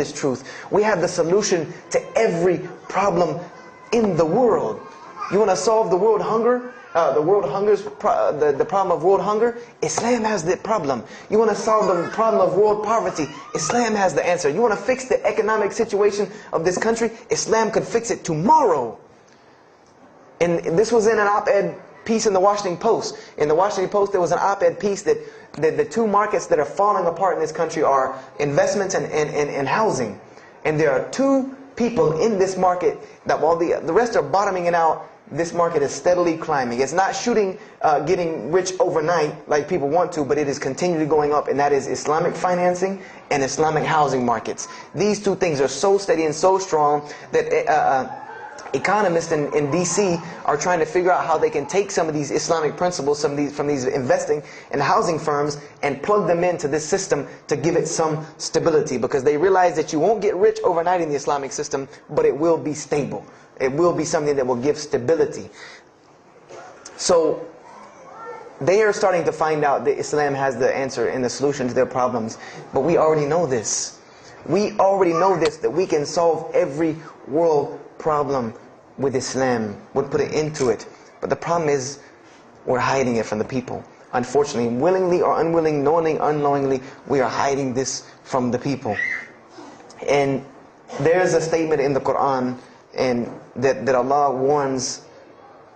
this truth. We have the solution to every problem in the world. You want to solve the world hunger? The problem of world hunger? Islam has the problem. You want to solve the problem of world poverty? Islam has the answer. You want to fix the economic situation of this country? Islam could fix it tomorrow. And this was in an op-ed piece in the Washington Post. In the Washington Post, there was an op-ed piece that the two markets that are falling apart in this country are investments and housing. And there are two people in this market that while the rest are bottoming it out, this market is steadily climbing. It's not getting rich overnight like people want to, but it is continually going up, and that is Islamic financing and Islamic housing markets. These two things are so steady and so strong that economists in DC are trying to figure out how they can take some of these Islamic principles, from these investing and housing firms, and plug them into this system to give it some stability, because they realize that you won't get rich overnight in the Islamic system, but it will be stable. It will be something that will give stability. So they are starting to find out that Islam has the answer and the solution to their problems. But we already know this. We already know this, that we can solve every world problem with Islam. We'll put it into it. But the problem is, we're hiding it from the people. Unfortunately, willingly or unwilling, knowingly, unknowingly, we are hiding this from the people. And there's a statement in the Quran and that Allah warns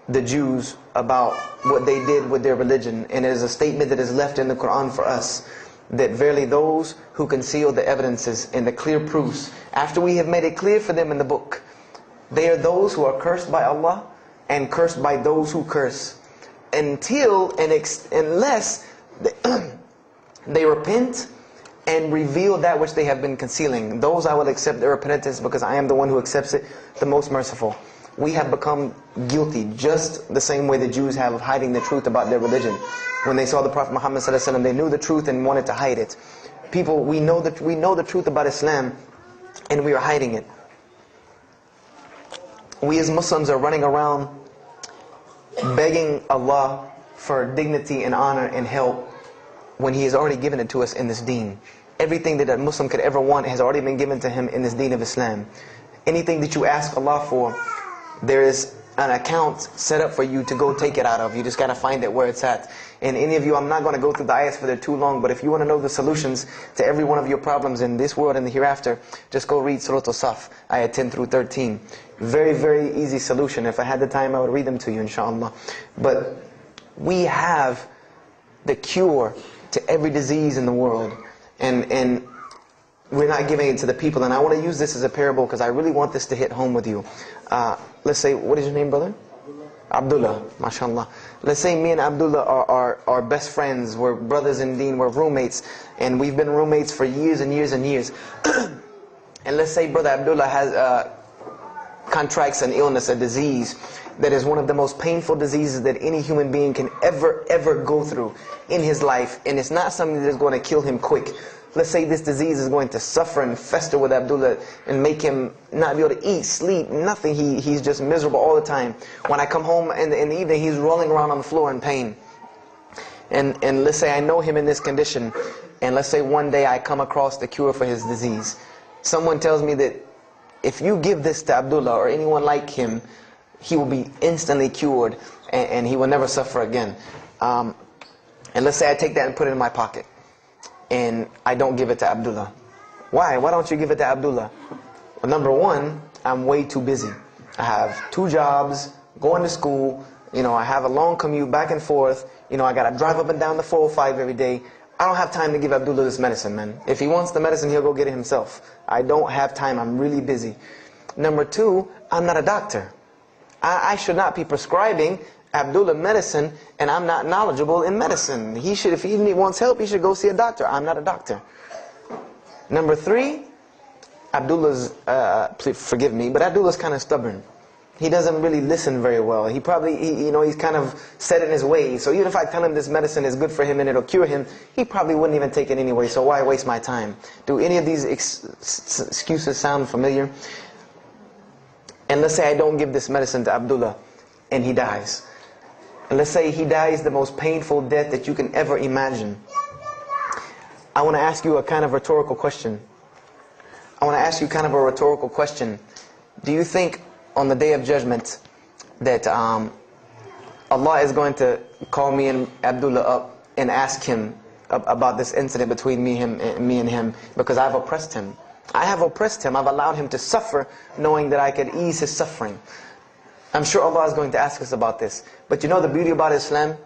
the Jews about what they did with their religion. And it is a statement that is left in the Quran for us, that verily those who conceal the evidences and the clear proofs, after we have made it clear for them in the book, they are those who are cursed by Allah and cursed by those who curse, unless they repent and reveal that which they have been concealing. Those I will accept their repentance, because I am the one who accepts it, the most merciful. We have become guilty just the same way the Jews have of hiding the truth about their religion. When they saw the Prophet Muhammad ﷺ, they knew the truth and wanted to hide it. People, we know the truth about Islam, and we are hiding it. We as Muslims are running around begging Allah for dignity and honor and help, when He has already given it to us in this deen. Everything that a Muslim could ever want has already been given to him in this deen of Islam. Anything that you ask Allah for, there is an account set up for you to go take it out of. You just got to find it where it's at. And any of you, I'm not going to go through the ayahs for they're too long, but if you want to know the solutions to every one of your problems in this world and the hereafter, just go read Surah Al-Saf, ayah 10 through 13. Very, very easy solution. If I had the time, I would read them to you, inshallah. But we have the cure to every disease in the world. And we're not giving it to the people. And I want to use this as a parable, because I really want this to hit home with you. Let's say, what is your name, brother? Abdullah, mashallah. Let's say me and Abdullah are best friends. We're brothers in deen, we're roommates. And we've been roommates for years and years and years. And let's say brother Abdullah has contracts an illness, a disease that is one of the most painful diseases that any human being can ever go through in his life. And it's not something that is going to kill him quick. Let's say this disease is going to suffer and fester with Abdullah and make him not be able to eat, sleep, nothing. He's just miserable all the time. When I come home in the evening, he's rolling around on the floor in pain. And let's say I know him in this condition, and let's say one day I come across the cure for his disease. Someone tells me that if you give this to Abdullah or anyone like him, he will be instantly cured and he will never suffer again. And let's say I take that and put it in my pocket, and I don't give it to Abdullah. Why? Why don't you give it to Abdullah? Well, number one, I'm way too busy. I have 2 jobs, going to school, I have a long commute back and forth, I got to drive up and down the 405 every day. I don't have time to give Abdullah this medicine, man. If he wants the medicine, he'll go get it himself. I don't have time, I'm really busy. Number 2, I'm not a doctor. I should not be prescribing Abdullah medicine, and I'm not knowledgeable in medicine. If he wants help, he should go see a doctor. I'm not a doctor. Number 3, Abdullah's, please forgive me, but Abdullah's kind of stubborn. He doesn't really listen very well. He probably, he's kind of set in his ways. So even if I tell him this medicine is good for him and it'll cure him, he probably wouldn't even take it anyway. So why waste my time? Do any of these excuses sound familiar? And let's say I don't give this medicine to Abdullah and he dies. And let's say he dies the most painful death that you can ever imagine. I want to ask you a kind of rhetorical question. I want to ask you kind of a rhetorical question. Do you think on the Day of Judgment that Allah is going to call me and Abdullah up and ask him about this incident between me and him because I've oppressed him? I have oppressed him. I've allowed him to suffer knowing that I could ease his suffering. I'm sure Allah is going to ask us about this. But you know the beauty about Islam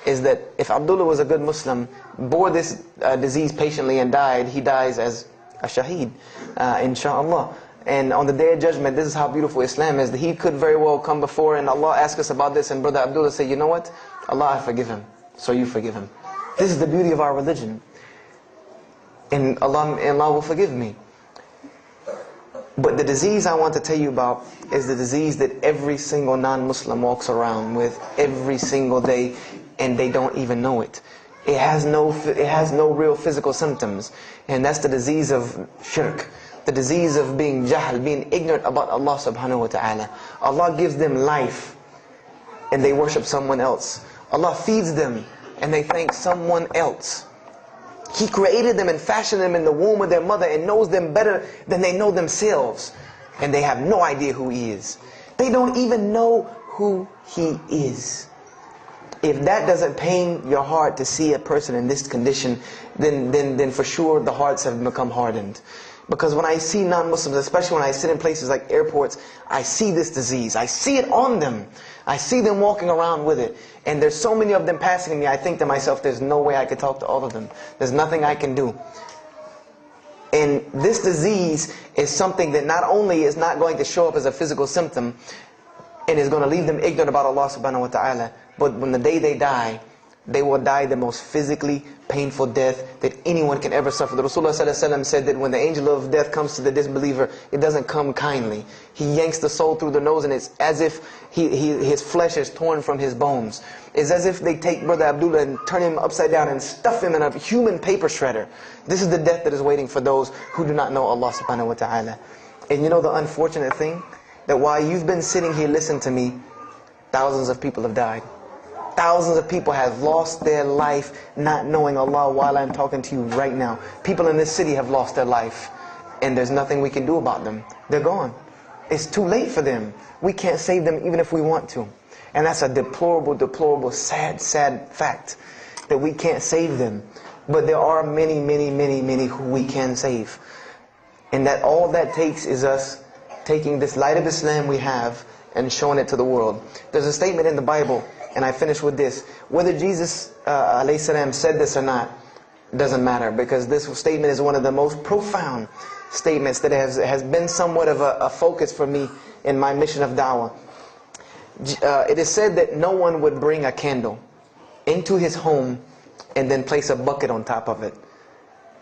is that if Abdullah was a good Muslim, bore this disease patiently and died, he dies as a shaheed, inshaAllah. And on the Day of Judgment, this is how beautiful Islam is, that he could very well come before and Allah ask us about this, and Brother Abdullah say, you know what? Allah, I forgive him, so you forgive him. This is the beauty of our religion. And Allah will forgive me. But the disease I want to tell you about is the disease that every single non-Muslim walks around with every single day, and they don't even know it. It has no real physical symptoms, and that's the disease of shirk, the disease of being jahl, being ignorant about Allah subhanahu wa ta'ala. Allah gives them life, and they worship someone else. Allah feeds them, and they thank someone else. He created them and fashioned them in the womb of their mother and knows them better than they know themselves. And they have no idea who He is. They don't even know who He is. If that doesn't pain your heart to see a person in this condition, then for sure the hearts have become hardened. Because when I see non-Muslims, especially when I sit in places like airports, I see this disease. I see it on them. I see them walking around with it. And there's so many of them passing me, I think to myself, there's no way I could talk to all of them. There's nothing I can do. And this disease is something that not only is not going to show up as a physical symptom, and is going to leave them ignorant about Allah subhanahu wa ta'ala, but when the day they die, they will die the most physically painful death that anyone can ever suffer. The Rasulullah said that when the angel of death comes to the disbeliever, it doesn't come kindly. He yanks the soul through the nose, and it's as if his flesh is torn from his bones. It's as if they take Brother Abdullah and turn him upside down and stuff him in a human paper shredder. This is the death that is waiting for those who do not know Allah subhanahu wa ta'ala. And you know the unfortunate thing? That while you've been sitting here listening to me, thousands of people have died. Thousands of people have lost their life not knowing Allah while I'm talking to you right now. People in this city have lost their life, and there's nothing we can do about them. They're gone. It's too late for them. We can't save them even if we want to. And that's a deplorable, deplorable, sad, sad fact that we can't save them. But there are many, many, many, many who we can save. And that all that takes is us taking this light of Islam we have and showing it to the world. There's a statement in the Bible, and I finish with this. Whether Jesus alayhi salam said this or not, doesn't matter, because this statement is one of the most profound statements that has been somewhat of a focus for me in my mission of da'wah. It is said that no one would bring a candle into his home and then place a bucket on top of it,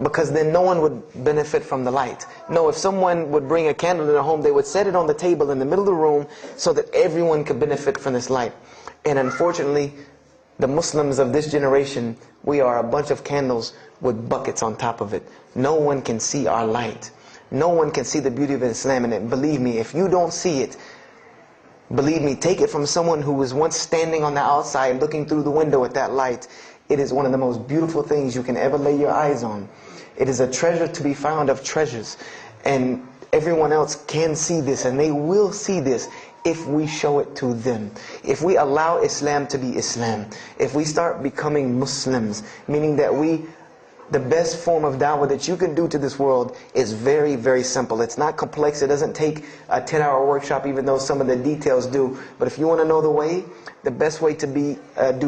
because then no one would benefit from the light. No, if someone would bring a candle in their home, they would set it on the table in the middle of the room so that everyone could benefit from this light. And unfortunately, the Muslims of this generation, we are a bunch of candles with buckets on top of it. No one can see our light. No one can see the beauty of Islam in it. Believe me, if you don't see it, believe me, take it from someone who was once standing on the outside looking through the window at that light. It is one of the most beautiful things you can ever lay your eyes on. It is a treasure to be found of treasures. And everyone else can see this, and they will see this if we show it to them. If we allow Islam to be Islam. If we start becoming Muslims, meaning that the best form of da'wah that you can do to this world is very, very simple. It's not complex. It doesn't take a 10-hour workshop, even though some of the details do. But if you want to know the way, the best way to do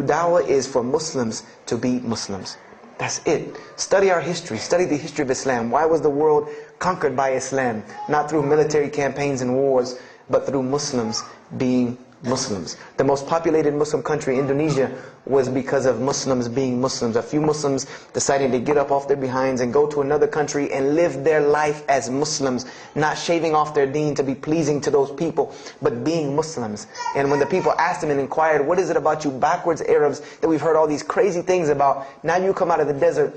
da'wah is for Muslims to be Muslims. That's it. Study our history. Study the history of Islam. Why was the world conquered by Islam? Not through military campaigns and wars, but through Muslims being Muslims. The most populated Muslim country, Indonesia, was because of Muslims being Muslims. A few Muslims deciding to get up off their behinds and go to another country and live their life as Muslims, not shaving off their deen to be pleasing to those people, but being Muslims. And when the people asked them and inquired, what is it about you backwards Arabs that we've heard all these crazy things about? Now you come out of the desert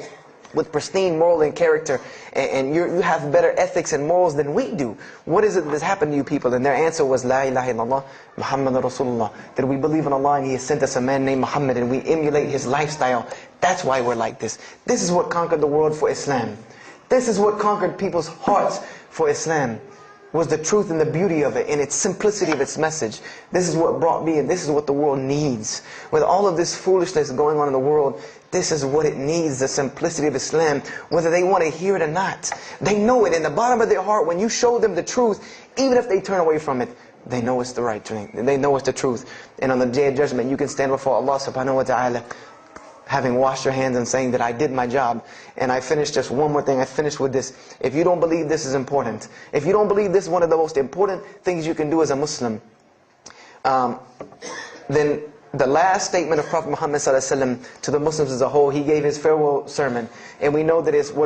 with pristine moral and character, and you have better ethics and morals than we do. What is it that's happened to you people? And their answer was, La ilaha illallah, Muhammad Rasulullah. That we believe in Allah and He has sent us a man named Muhammad, and we emulate his lifestyle. That's why we're like this. This is what conquered the world for Islam. This is what conquered people's hearts for Islam, was the truth and the beauty of it and its simplicity of its message. This is what brought me, and this is what the world needs. With all of this foolishness going on in the world, this is what it needs, the simplicity of Islam, whether they want to hear it or not. They know it in the bottom of their heart. When you show them the truth, even if they turn away from it, they know it's the right thing. They know it's the truth. And on the Day of Judgment, you can stand before Allah subhanahu wa ta'ala, having washed your hands and saying that I did my job. And I finished just one more thing. I finished with this. If you don't believe this is important, if you don't believe this is one of the most important things you can do as a Muslim, then the last statement of Prophet Muhammad sallallahu alaihi wasallam to the Muslims as a whole, he gave his farewell sermon. And we know that it's what